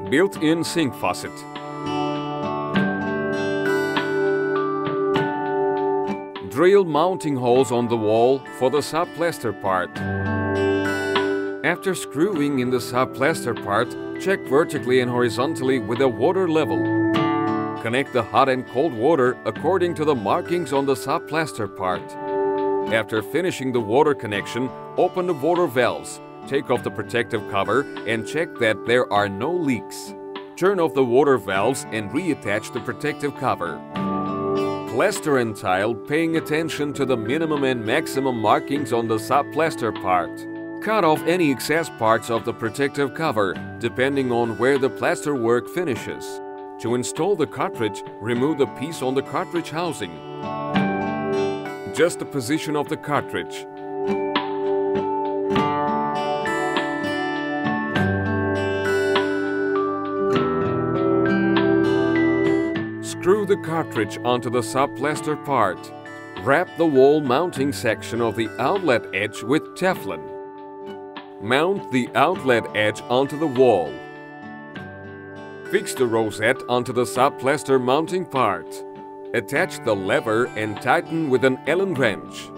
Built-in sink faucet. Drill mounting holes on the wall for the sub-plaster part. After screwing in the sub-plaster part, check vertically and horizontally with a water level. Connect the hot and cold water according to the markings on the sub-plaster part. After finishing the water connection, open the water valves, take off the protective cover and check that there are no leaks. Turn off the water valves and reattach the protective cover. Plaster and tile, paying attention to the minimum and maximum markings on the sub-plaster part. Cut off any excess parts of the protective cover, depending on where the plaster work finishes. To install the cartridge, remove the piece on the cartridge housing. Adjust the position of the cartridge. Screw the cartridge onto the sub-plaster part. Wrap the wall mounting section of the outlet edge with Teflon. Mount the outlet edge onto the wall. Fix the rosette onto the sub-plaster mounting part. Attach the lever and tighten with an Allen wrench.